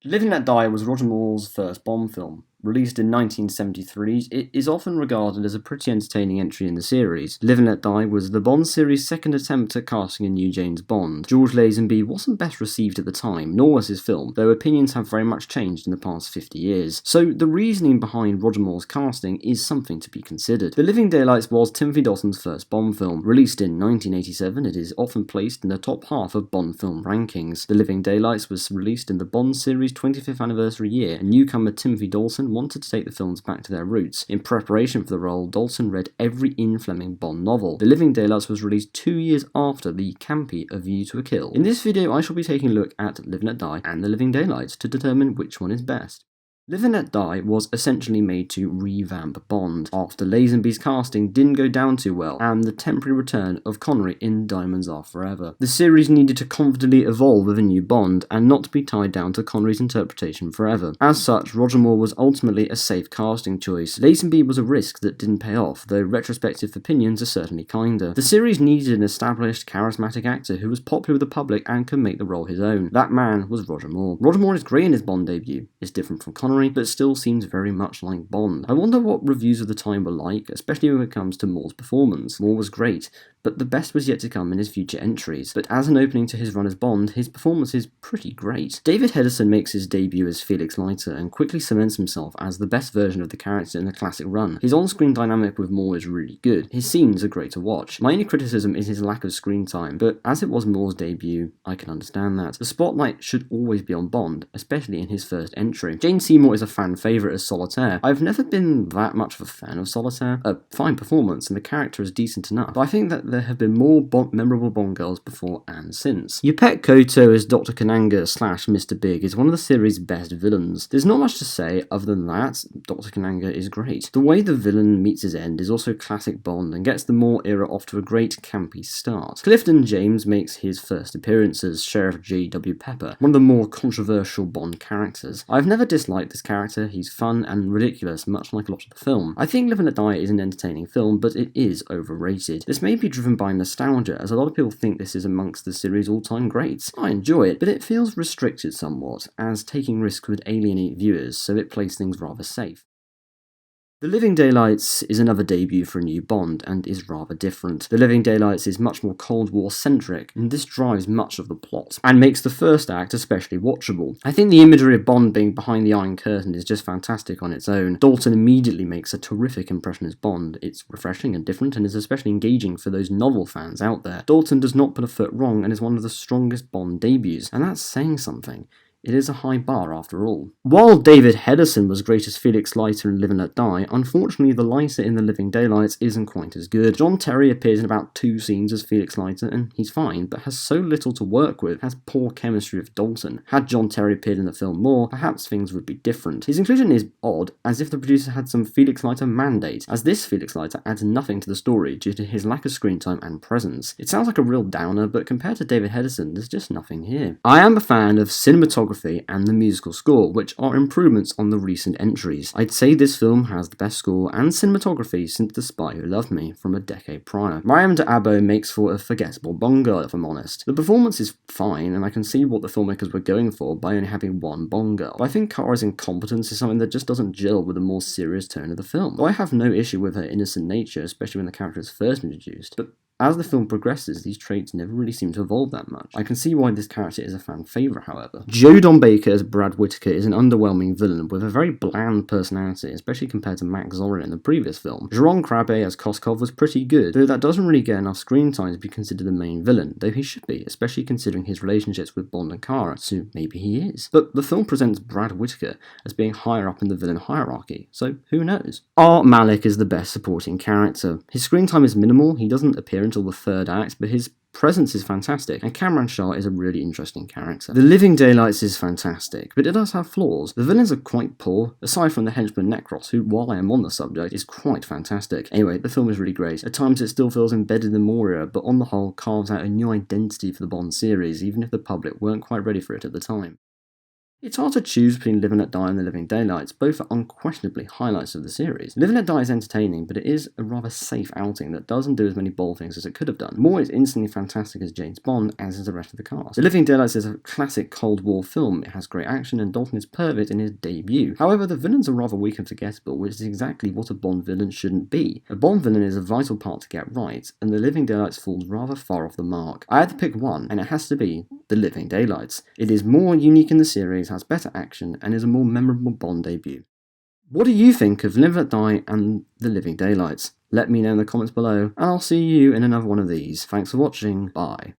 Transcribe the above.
Live and Let Die was Roger Moore's first Bond film. Released in 1973, it is often regarded as a pretty entertaining entry in the series. Live and Let Die was the Bond series' second attempt at casting a new James Bond. George Lazenby wasn't best received at the time, nor was his film, though opinions have very much changed in the past 50 years. So the reasoning behind Roger Moore's casting is something to be considered. The Living Daylights was Timothy Dalton's first Bond film. Released in 1987, it is often placed in the top half of Bond film rankings. The Living Daylights was released in the Bond series' 25th anniversary year, and newcomer Timothy Dalton wanted to take the films back to their roots. In preparation for the role, Dalton read every Ian Fleming Bond novel. The Living Daylights was released 2 years after the campy A View to a Kill. In this video, I shall be taking a look at Live and Let Die and The Living Daylights to determine which one is best. Live and Let Die was essentially made to revamp Bond, after Lazenby's casting didn't go down too well, and the temporary return of Connery in Diamonds Are Forever. The series needed to confidently evolve with a new Bond, and not to be tied down to Connery's interpretation forever. As such, Roger Moore was ultimately a safe casting choice. Lazenby was a risk that didn't pay off, though retrospective opinions are certainly kinder. The series needed an established, charismatic actor who was popular with the public and could make the role his own. That man was Roger Moore. Roger Moore is great in his Bond debut. It's different from Connery, but still seems very much like Bond. I wonder what reviews of the time were like, especially when it comes to Moore's performance. Moore was great, but the best was yet to come in his future entries. But as an opening to his run as Bond, his performance is pretty great. David Hedison makes his debut as Felix Leiter and quickly cements himself as the best version of the character in the classic run. His on-screen dynamic with Moore is really good. His scenes are great to watch. My only criticism is his lack of screen time, but as it was Moore's debut, I can understand that. The spotlight should always be on Bond, especially in his first entry. Jane Seymour is a fan favourite as Solitaire. I've never been that much of a fan of Solitaire. A fine performance, and the character is decent enough, but I think that there have been more memorable Bond girls before and since. Yupet Koto as Dr. Kananga / Mr. Big is one of the series' best villains. There's not much to say other than that Dr. Kananga is great. The way the villain meets his end is also classic Bond and gets the Moore era off to a great campy start. Clifton James makes his first appearance as Sheriff J.W. Pepper, one of the more controversial Bond characters. I've never disliked this character. He's fun and ridiculous, much like a lot of the film. I think Live and Let Die is an entertaining film, but it is overrated. This may be driven by nostalgia, as a lot of people think this is amongst the series' all-time greats. I enjoy it, but it feels restricted somewhat, as taking risks would alienate viewers, so it plays things rather safe. The Living Daylights is another debut for a new Bond, and is rather different. The Living Daylights is much more Cold War-centric, and this drives much of the plot, and makes the first act especially watchable. I think the imagery of Bond being behind the Iron Curtain is just fantastic on its own. Dalton immediately makes a terrific impression as Bond. It's refreshing and different, and is especially engaging for those novel fans out there. Dalton does not put a foot wrong, and is one of the strongest Bond debuts, and that's saying something. It is a high bar after all. While David Hedison was great as Felix Leiter in Live and Let Die, unfortunately the Leiter in The Living Daylights isn't quite as good. John Terry appears in about 2 scenes as Felix Leiter, and he's fine, but has so little to work with, has poor chemistry with Dalton. Had John Terry appeared in the film more, perhaps things would be different. His inclusion is odd, as if the producer had some Felix Leiter mandate, as this Felix Leiter adds nothing to the story due to his lack of screen time and presence. It sounds like a real downer, but compared to David Hedison, there's just nothing here. I am a fan of cinematography and the musical score, which are improvements on the recent entries. I'd say this film has the best score and cinematography since The Spy Who Loved Me from a decade prior. Mariam de Abo makes for a forgettable Bond girl, if I'm honest. The performance is fine, and I can see what the filmmakers were going for by only having one Bond girl, but I think Kara's incompetence is something that just doesn't gel with the more serious tone of the film. Though I have no issue with her innocent nature, especially when the character is first introduced, but as the film progresses, these traits never really seem to evolve that much. I can see why this character is a fan favourite, however. Joe Don Baker as Brad Whitaker is an underwhelming villain with a very bland personality, especially compared to Max Zorin in the previous film. Jeroen Krabbe as Koskov was pretty good, though that doesn't really get enough screen time to be considered the main villain, though he should be, especially considering his relationships with Bond and Kara, so maybe he is. But the film presents Brad Whitaker as being higher up in the villain hierarchy, so who knows? Art Malik is the best supporting character. His screen time is minimal, he doesn't appear until the third act, but his presence is fantastic, and Kamran Shah is a really interesting character. The Living Daylights is fantastic, but it does have flaws. The villains are quite poor, aside from the henchman Necros, who, while I am on the subject, is quite fantastic. Anyway, the film is really great. At times it still feels embedded in the Moore era, but on the whole carves out a new identity for the Bond series, even if the public weren't quite ready for it at the time. It's hard to choose between Live and Let Die and The Living Daylights. Both are unquestionably highlights of the series. Live and Let Die is entertaining, but it is a rather safe outing that doesn't do as many bold things as it could have done. Moore is instantly fantastic as James Bond, as is the rest of the cast. The Living Daylights is a classic Cold War film. It has great action, and Dalton is perfect in his debut. However, the villains are rather weak and forgettable, which is exactly what a Bond villain shouldn't be. A Bond villain is a vital part to get right, and The Living Daylights falls rather far off the mark. I had to pick one, and it has to be The Living Daylights. It is more unique in the series, has better action, and is a more memorable Bond debut. What do you think of Live Let Die and The Living Daylights? Let me know in the comments below, and I'll see you in another one of these. Thanks for watching, bye.